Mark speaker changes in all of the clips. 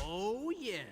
Speaker 1: Oh, yeah.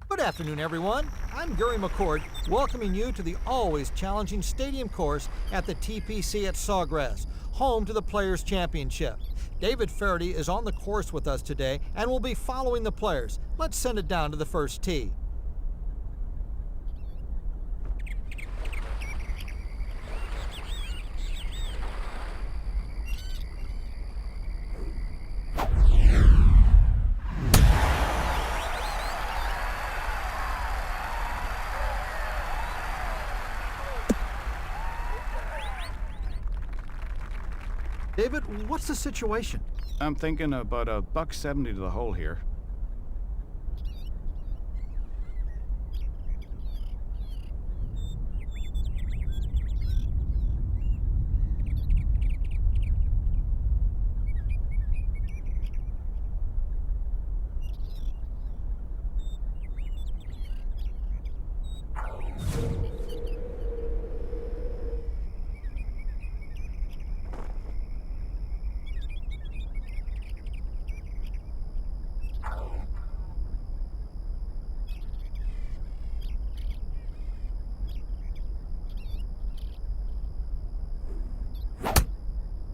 Speaker 2: Good afternoon, everyone. I'm Gary McCord, welcoming you to the always challenging stadium course at the TPC at Sawgrass, home to the Players' Championship. David Faraday is on the course with us today and will be following the players. Let's send it down to the first tee. David, what's the situation?
Speaker 3: I'm thinking about $1.70 to the hole here.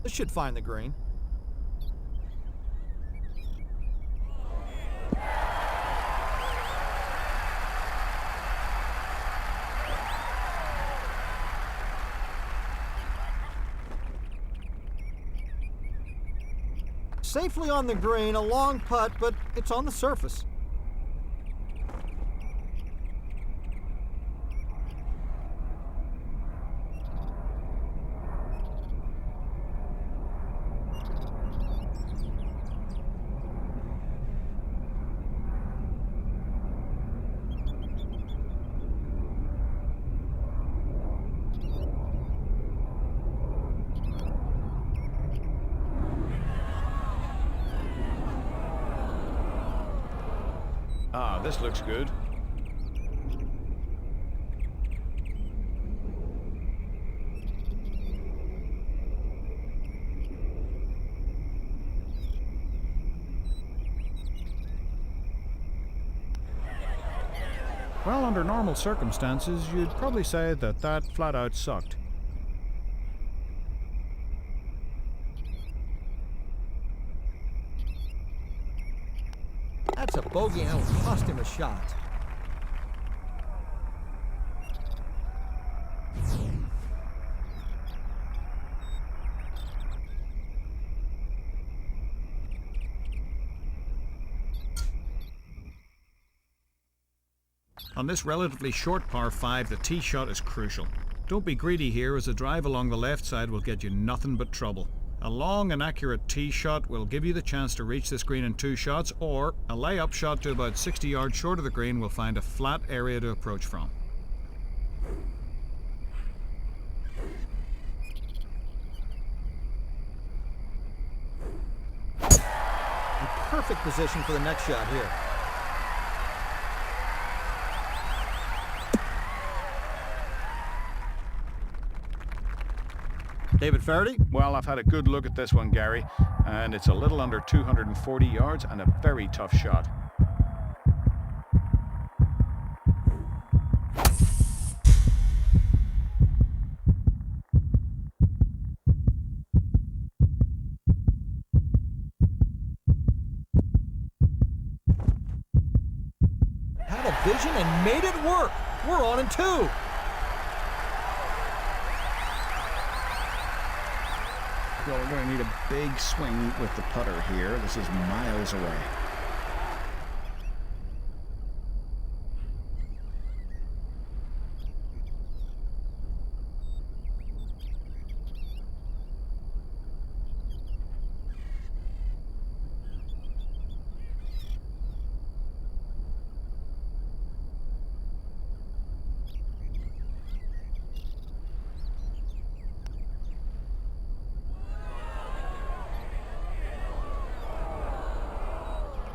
Speaker 2: This should find the green. Safely on the green, a long putt, but it's on the surface.
Speaker 3: Ah, this looks good. Well, under normal circumstances, you'd probably say that flat out sucked.
Speaker 2: bogey and it'll cost him a shot.
Speaker 3: On this relatively short par 5, the tee shot is crucial. Don't be greedy here, as a drive along the left side will get you nothing but trouble. A long and accurate tee shot will give you the chance to reach this green in 2 shots, or a layup shot to about 60 yards short of the green will find a flat area to approach from.
Speaker 2: In perfect position for the next shot here. David Faraday?
Speaker 3: Well, I've had a good look at this one, Gary, and it's a little under 240 yards and a very tough shot.
Speaker 2: Had a vision and made it work. We're on in 2.
Speaker 1: Well, we're going to need a big swing with the putter here. This is miles away.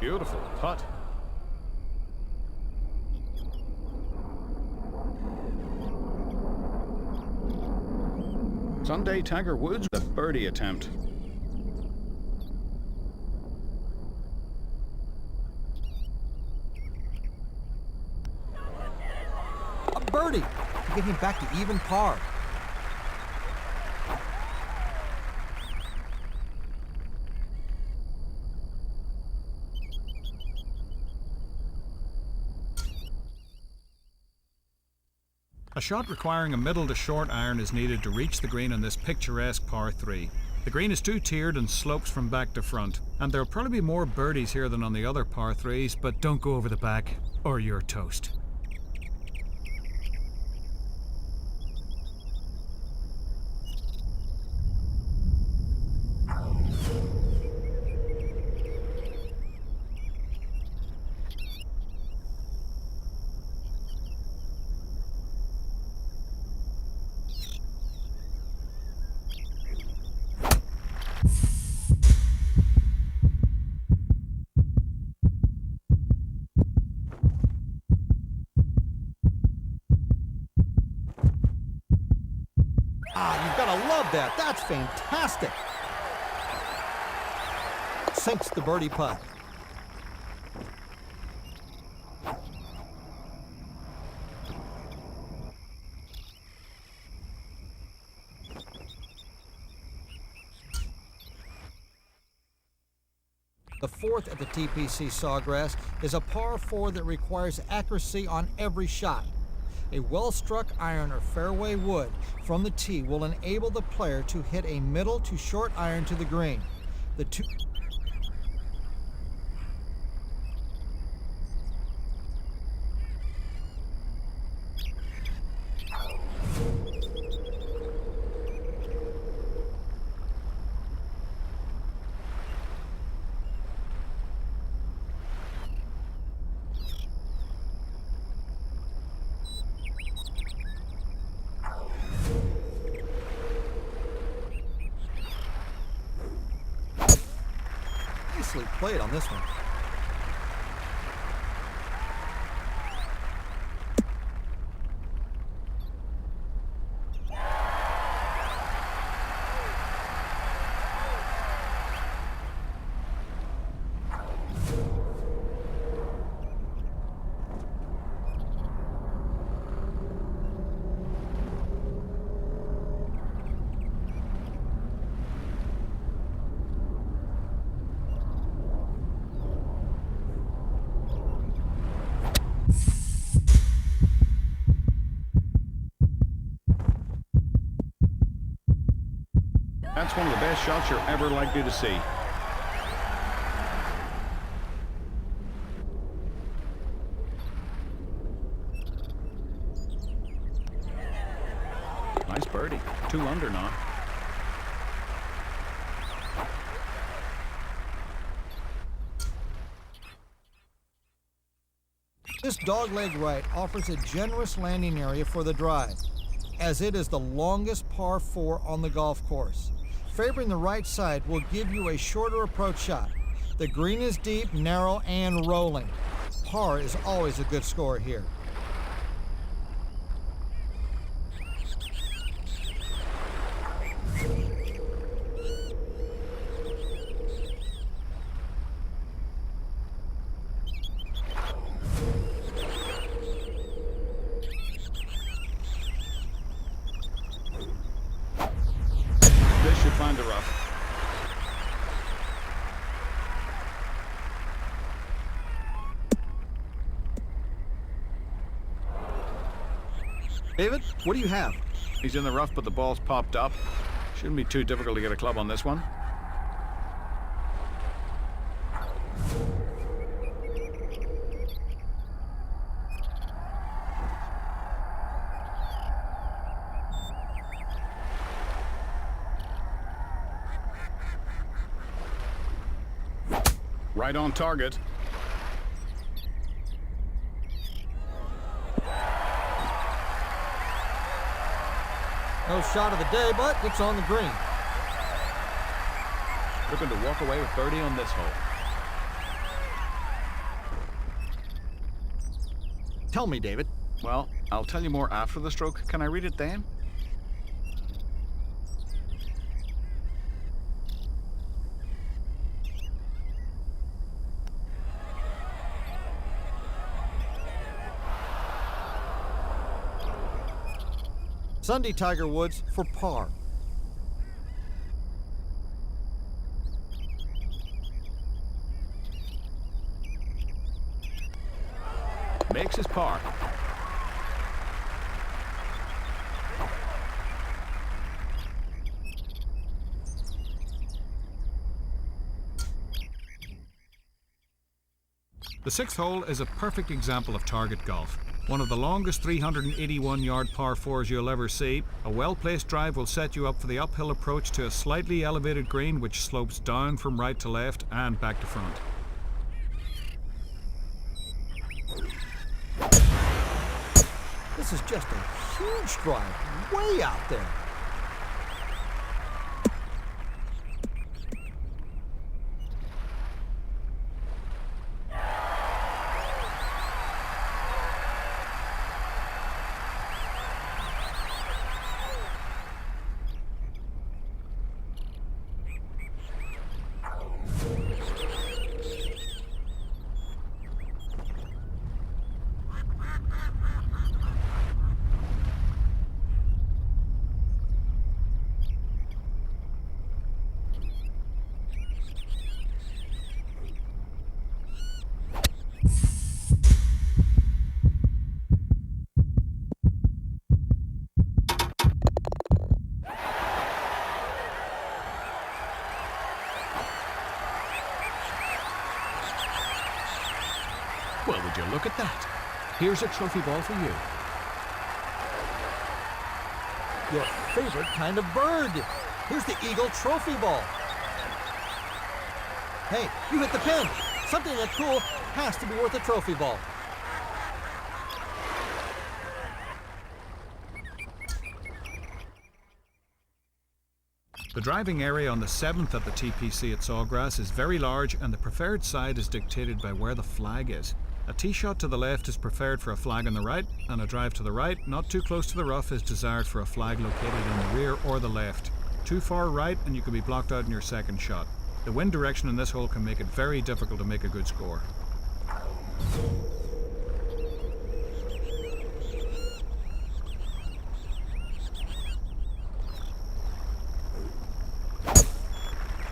Speaker 3: Beautiful putt. Sunday Tiger Woods, the birdie attempt.
Speaker 2: A birdie to get him back to even par.
Speaker 3: A shot requiring a middle to short iron is needed to reach the green on this picturesque par 3. The green is 2-tiered and slopes from back to front, and there'll probably be more birdies here than on the other par 3s, but don't go over the back or you're toast.
Speaker 2: Ah, you've got to love that. That's fantastic. Sinks the birdie putt. The 4th at the TPC Sawgrass is a par 4 that requires accuracy on every shot. A well-struck iron or fairway wood from the tee will enable the player to hit a middle to short iron to the green. The two nicely played on this one.
Speaker 3: That's one of the best shots you're ever likely to see. Nice birdie. 2 under now.
Speaker 2: This dogleg right offers a generous landing area for the drive, as it is the longest par 4 on the golf course. Favoring the right side will give you a shorter approach shot. The green is deep, narrow, and rolling. Par is always a good score here.
Speaker 3: This should find the rough.
Speaker 2: David, what do you have?
Speaker 3: He's in the rough, but the ball's popped up. Shouldn't be too difficult to get a club on this one. Right on target.
Speaker 2: No shot of the day, but it's on the green.
Speaker 3: Looking to walk away with birdie on this hole.
Speaker 2: Tell me, David.
Speaker 3: Well, I'll tell you more after the stroke. Can I read it then?
Speaker 2: Sunday Tiger Woods for par.
Speaker 3: Makes his par. The 6th hole is a perfect example of target golf. One of the longest 381-yard par 4s you'll ever see. A well-placed drive will set you up for the uphill approach to a slightly elevated green which slopes down from right to left and back to front.
Speaker 2: This is just a huge drive, way out there.
Speaker 3: Well, would you look at that? Here's a trophy ball for you.
Speaker 2: Your favorite kind of bird. Here's the Eagle Trophy Ball. Hey, you hit the pin. Something that cool has to be worth a trophy ball.
Speaker 3: The driving area on the 7th at the TPC at Sawgrass is very large, and the preferred side is dictated by where the flag is. A tee shot to the left is preferred for a flag on the right, and a drive to the right, not too close to the rough, is desired for a flag located in the rear or the left. Too far right and you could be blocked out in your second shot. The wind direction in this hole can make it very difficult to make a good score.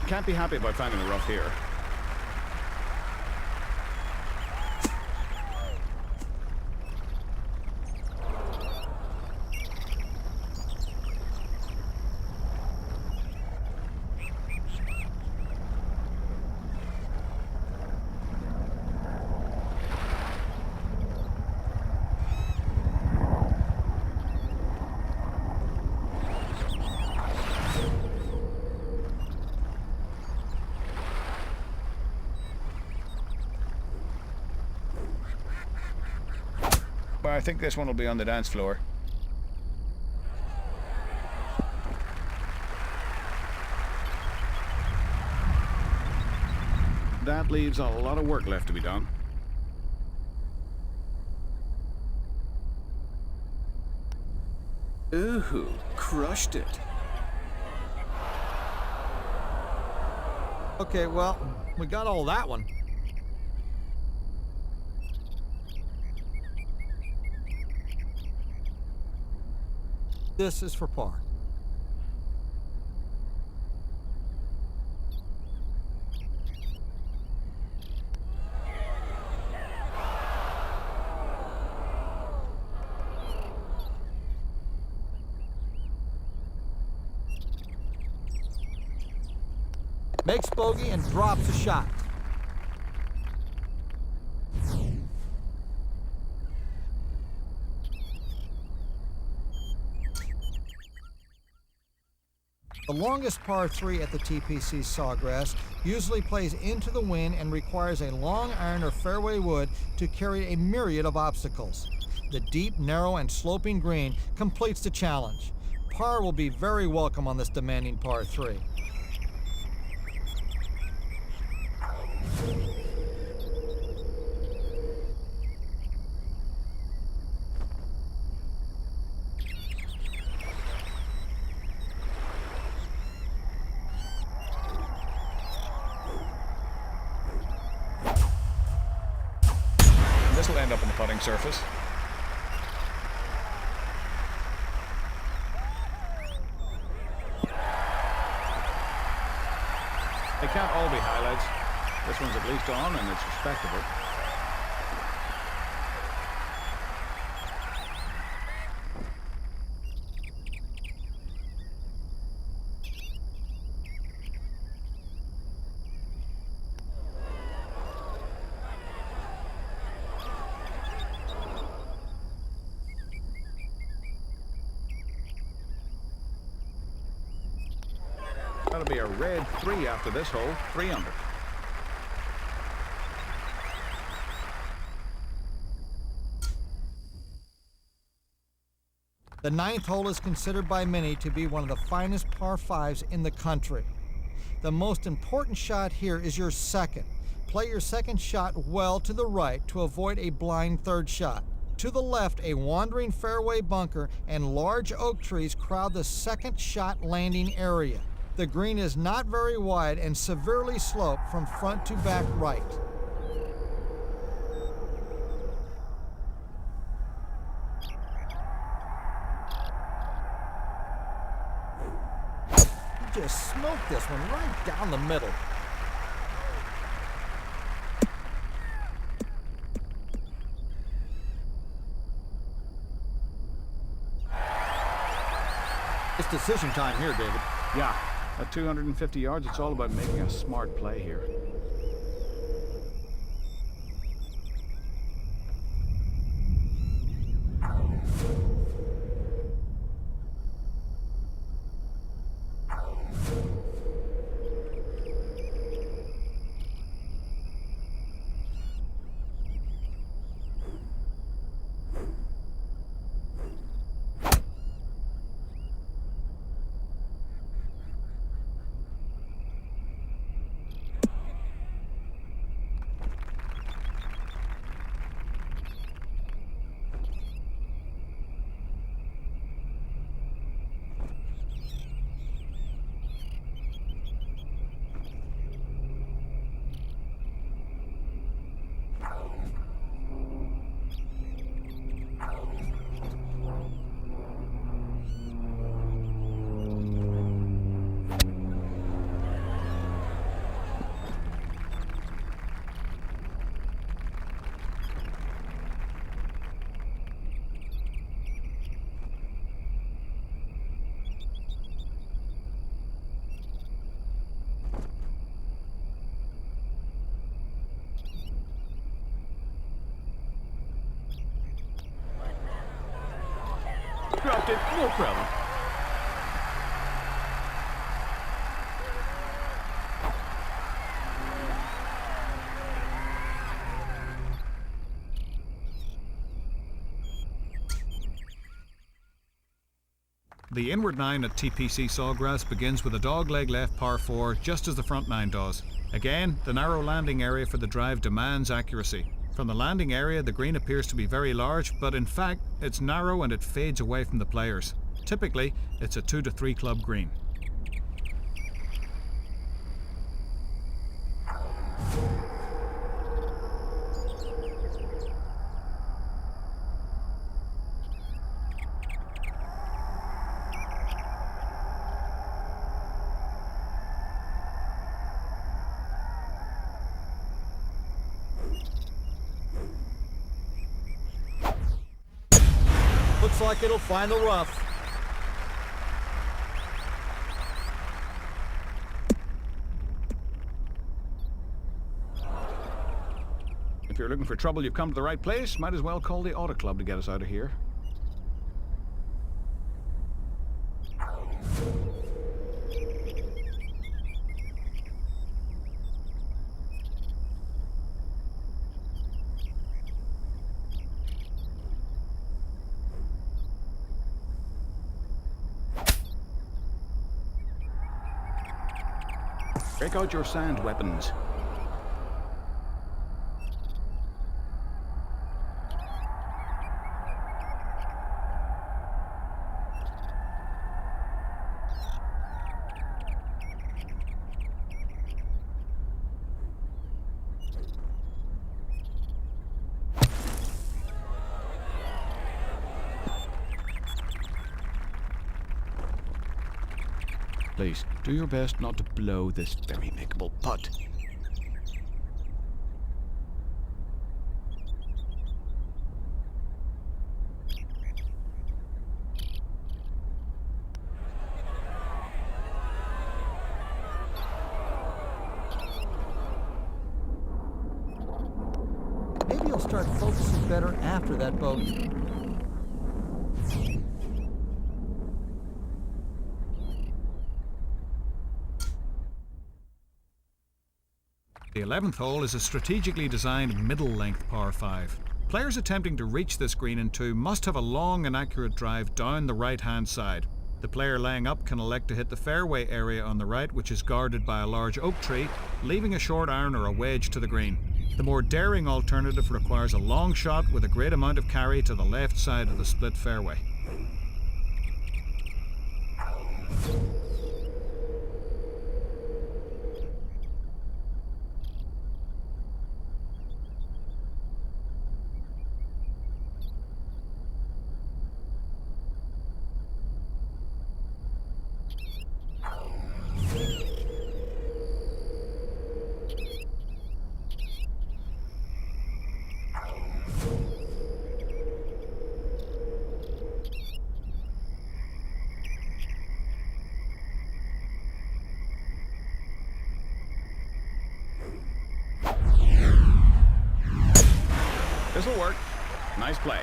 Speaker 3: Can't be happy about finding the rough here.
Speaker 1: I think this one will be on the dance floor. That leaves a lot of work left to be done.
Speaker 4: Ooh, crushed it.
Speaker 2: Okay, well, we got all that one. This is for par. Makes bogey and drops a shot. The longest par 3 at the TPC Sawgrass usually plays into the wind and requires a long iron or fairway wood to carry a myriad of obstacles. The deep, narrow, and sloping green completes the challenge. Par will be very welcome on this demanding par 3.
Speaker 1: This will end up on the putting surface. They can't all be highlights. This one's at least on, and it's respectable. That'll be a red 3 after this hole, 3 under.
Speaker 2: The 9th hole is considered by many to be one of the finest par 5s in the country. The most important shot here is your second. Play your second shot well to the right to avoid a blind third shot. To the left, a wandering fairway bunker and large oak trees crowd the second shot landing area. The green is not very wide and severely sloped from front to back right. You just smoked this one right down the middle. It's decision time here, David.
Speaker 1: Yeah, at 250 yards, it's all about making a smart play here. Dropped it, no problem.
Speaker 3: The inward nine at TPC Sawgrass begins with a dogleg left par 4, just as the front nine does. Again, the narrow landing area for the drive demands accuracy. From the landing area, the green appears to be very large, but in fact, it's narrow and it fades away from the players. Typically, it's a 2 to 3 club green.
Speaker 2: Looks like it'll find the rough.
Speaker 1: If you're looking for trouble, you've come to the right place. Might as well call the Auto Club to get us out of here. Break out your sand weapons. Please, do your best not to blow this very makeable putt.
Speaker 2: Maybe you'll start focusing better after that bogey.
Speaker 3: The 11th hole is a strategically designed middle-length par 5. Players attempting to reach this green in 2 must have a long and accurate drive down the right-hand side. The player laying up can elect to hit the fairway area on the right, which is guarded by a large oak tree, leaving a short iron or a wedge to the green. The more daring alternative requires a long shot with a great amount of carry to the left side of the split fairway.
Speaker 1: This'll work. Nice play.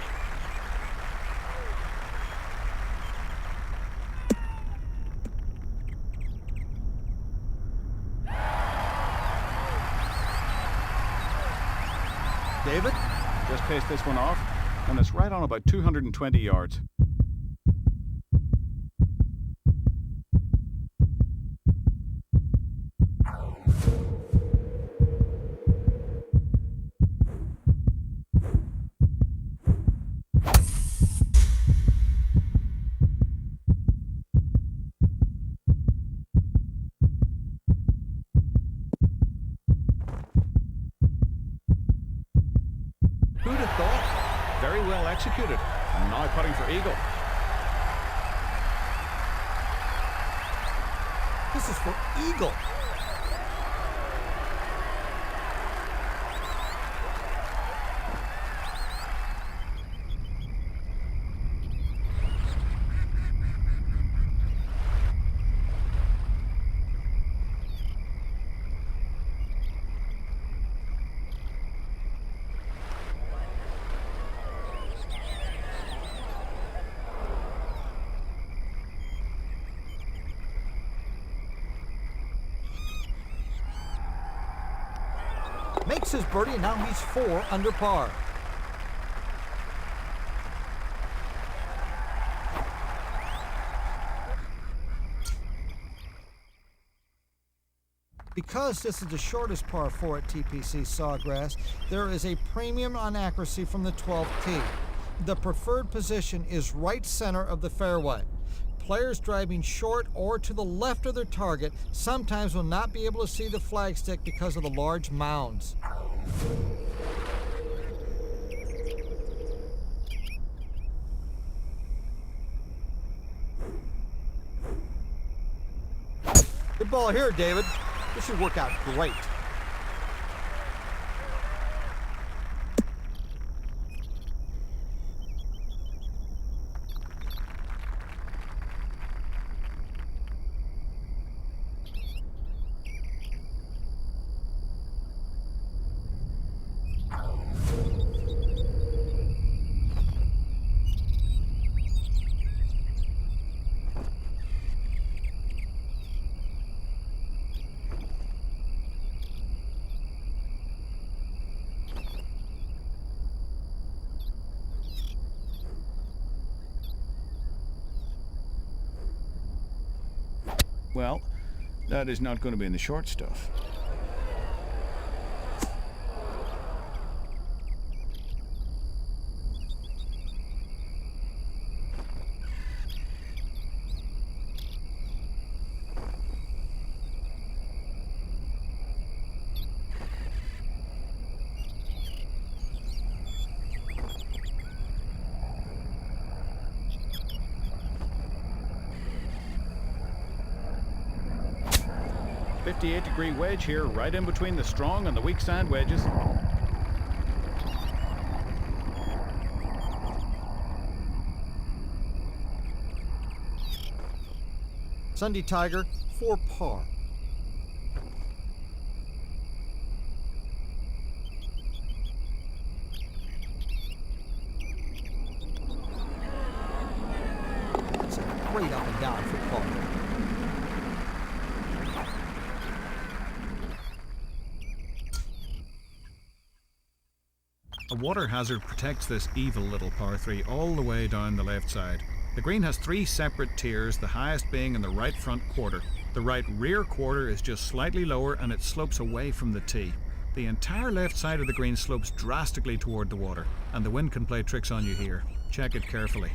Speaker 2: David?
Speaker 1: Just paced this one off, and it's right on about 220 yards.
Speaker 2: Who'd have thought?
Speaker 1: Very well executed. And now putting for eagle.
Speaker 2: This is for eagle. Makes his birdie, and now he's 4 under par. Because this is the shortest par 4 at TPC Sawgrass, there is a premium on accuracy from the 12th tee. The preferred position is right center of the fairway. Players driving short or to the left of their target sometimes will not be able to see the flagstick because of the large mounds. Good ball here, David. This should work out great.
Speaker 1: Well, that is not going to be in the short stuff. .58-degree wedge here, right in between the strong and the weak sand wedges.
Speaker 2: Sunday Tiger for par. That's a great up and down for par.
Speaker 3: A water hazard protects this evil little par 3 all the way down the left side. The green has 3 separate tiers, the highest being in the right front quarter. The right rear quarter is just slightly lower and it slopes away from the tee. The entire left side of the green slopes drastically toward the water, and the wind can play tricks on you here. Check it carefully.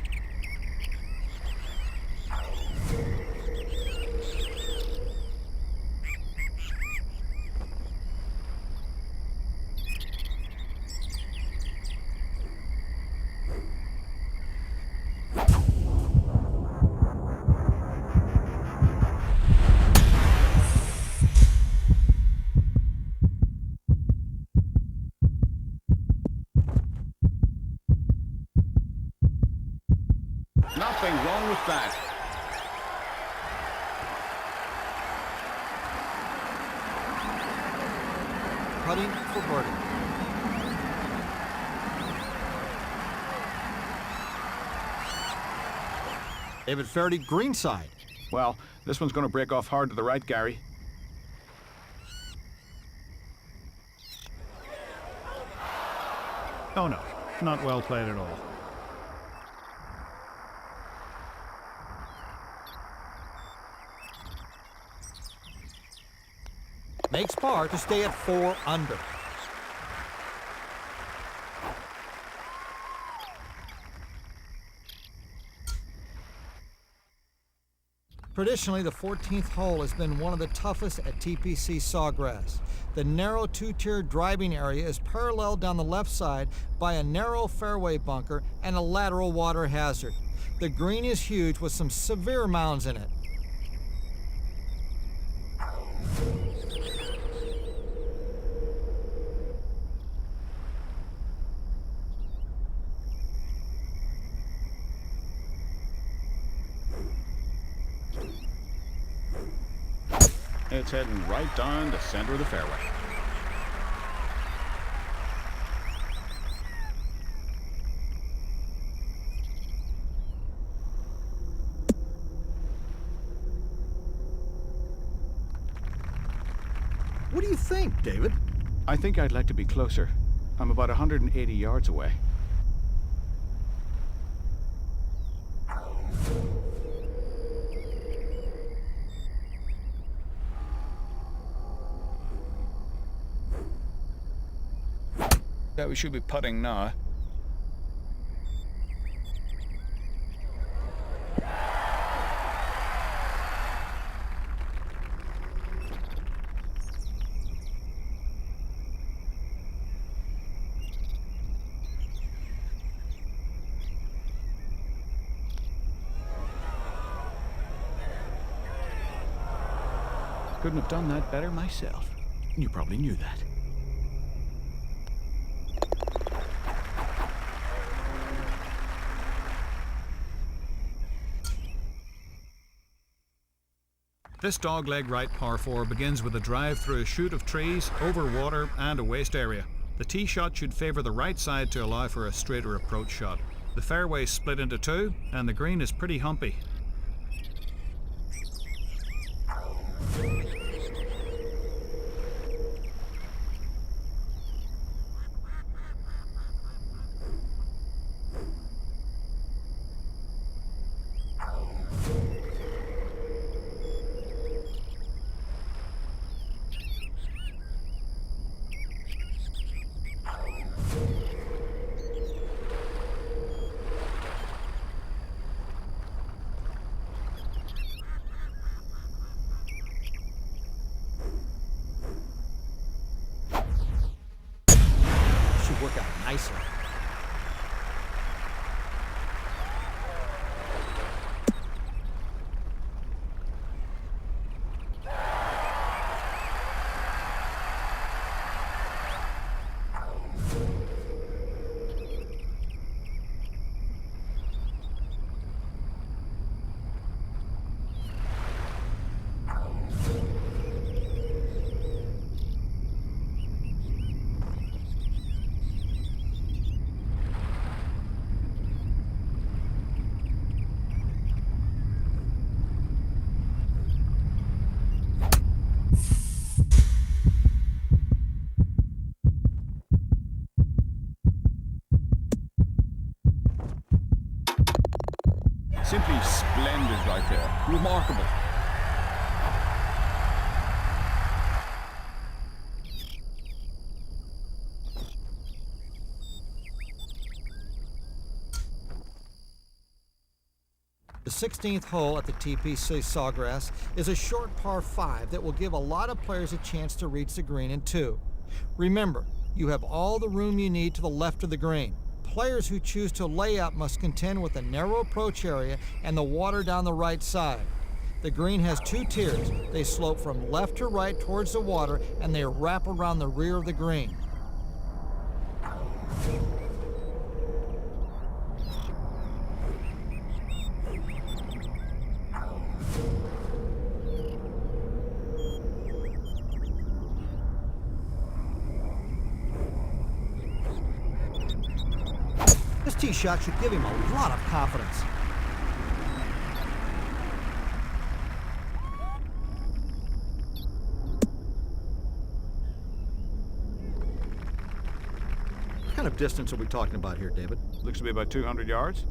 Speaker 1: Nothing wrong with that.
Speaker 2: Putting for birdie. David Faraday, greenside.
Speaker 1: Well, this one's going to break off hard to the right, Gary.
Speaker 3: Oh no, not well played at all.
Speaker 2: Makes par to stay at 4 under. Traditionally, the 14th hole has been one of the toughest at TPC Sawgrass. The narrow 2-tier driving area is paralleled down the left side by a narrow fairway bunker and a lateral water hazard. The green is huge with some severe mounds in it.
Speaker 1: It's heading right down the center of the fairway.
Speaker 2: What do you think, David?
Speaker 1: I think I'd like to be closer. I'm about 180 yards away. Yeah, we should be putting now. Couldn't have done that better myself. You probably knew that.
Speaker 3: This dogleg right par 4 begins with a drive through a chute of trees, over water and a waste area. The tee shot should favour the right side to allow for a straighter approach shot. The fairway is split into two and the green is pretty humpy.
Speaker 2: Should work out nicely.
Speaker 1: Simply splendid right there. Remarkable.
Speaker 2: The 16th hole at the TPC Sawgrass is a short par 5 that will give a lot of players a chance to reach the green in 2. Remember, you have all the room you need to the left of the green. Players who choose to lay up must contend with a narrow approach area and the water down the right side. The green has 2 tiers. They slope from left to right towards the water and they wrap around the rear of the green. This tee shot should give him a lot of confidence. What kind of distance are we talking about here, David?
Speaker 3: Looks to be about 200 yards.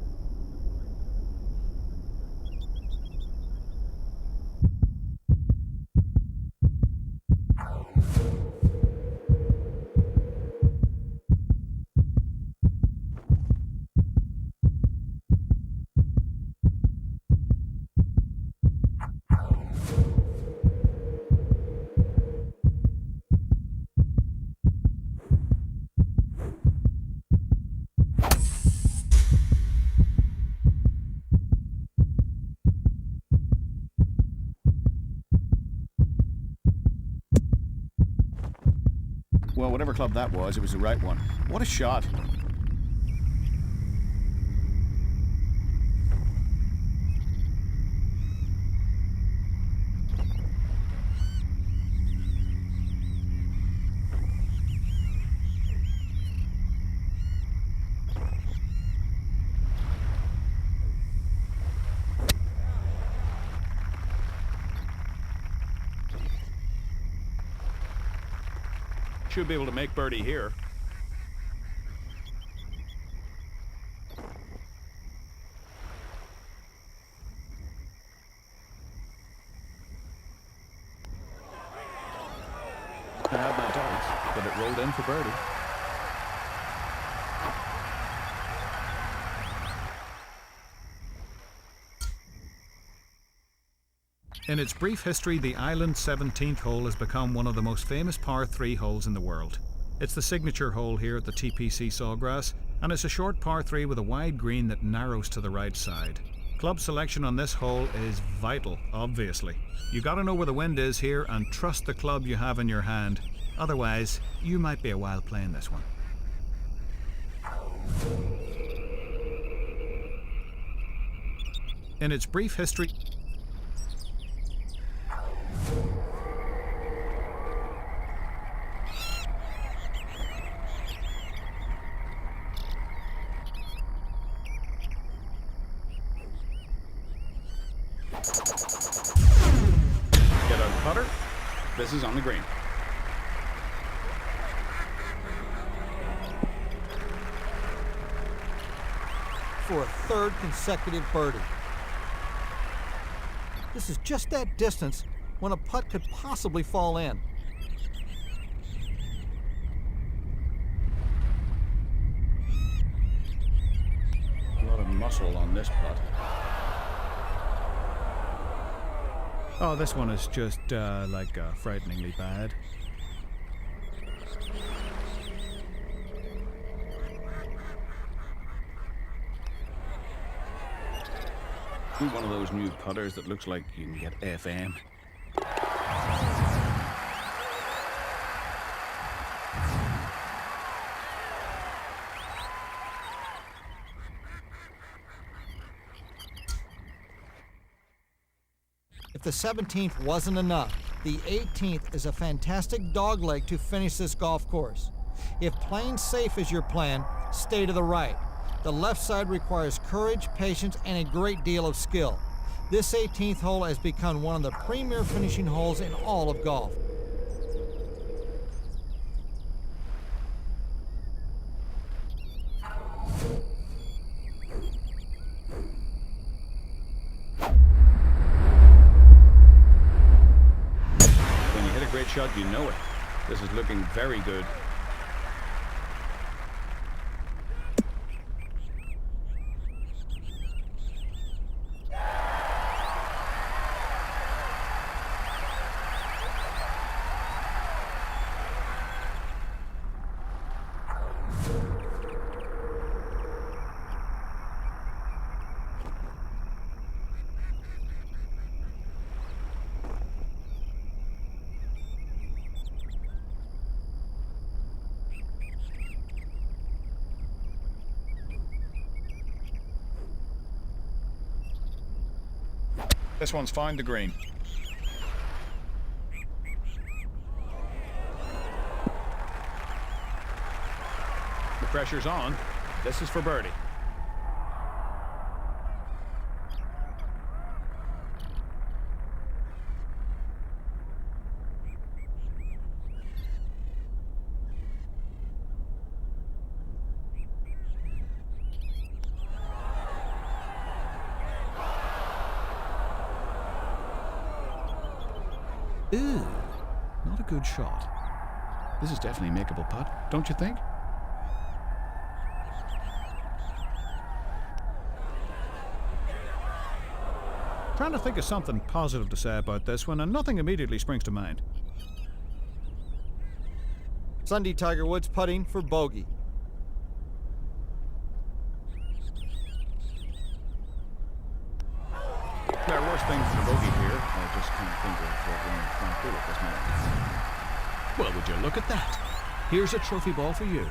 Speaker 1: Well, whatever club that was, it was the right one. What a shot.
Speaker 3: Should be able to make birdie here.
Speaker 1: I had my doubts, but it rolled in for birdie.
Speaker 3: In its brief history, the island's 17th hole has become one of the most famous par 3 holes in the world. It's the signature hole here at the TPC Sawgrass, and it's a short par 3 with a wide green that narrows to the right side. Club selection on this hole is vital, obviously. You gotta know where the wind is here and trust the club you have in your hand. Otherwise, you might be a while playing this one. In its brief history,
Speaker 1: Get a putter. This is on the green.
Speaker 2: For a third consecutive birdie. This is just that distance when a putt could possibly fall in.
Speaker 1: A lot of muscle on this putt.
Speaker 3: oh, this one is just frighteningly bad.
Speaker 1: One of those new putters that looks like you can get FM.
Speaker 2: If the 17th wasn't enough, the 18th is a fantastic dogleg to finish this golf course. If playing safe is your plan, stay to the right. The left side requires courage, patience, and a great deal of skill. This 18th hole has become one of the premier finishing holes in all of golf.
Speaker 1: When you hit a great shot, you know it. This is looking very good.
Speaker 3: This one's fine to green.
Speaker 1: The pressure's on. This is for birdie.
Speaker 3: Ooh, not a good shot.
Speaker 1: This is definitely a makeable putt, don't you think?
Speaker 3: Trying to think of something positive to say about this one, and nothing immediately springs to mind.
Speaker 2: Sunday Tiger Woods putting for bogey.
Speaker 1: There are worse things than a bogey here. I just can't think of what we're trying to do at this moment.
Speaker 3: Well, would you look at that? Here's a trophy ball for you.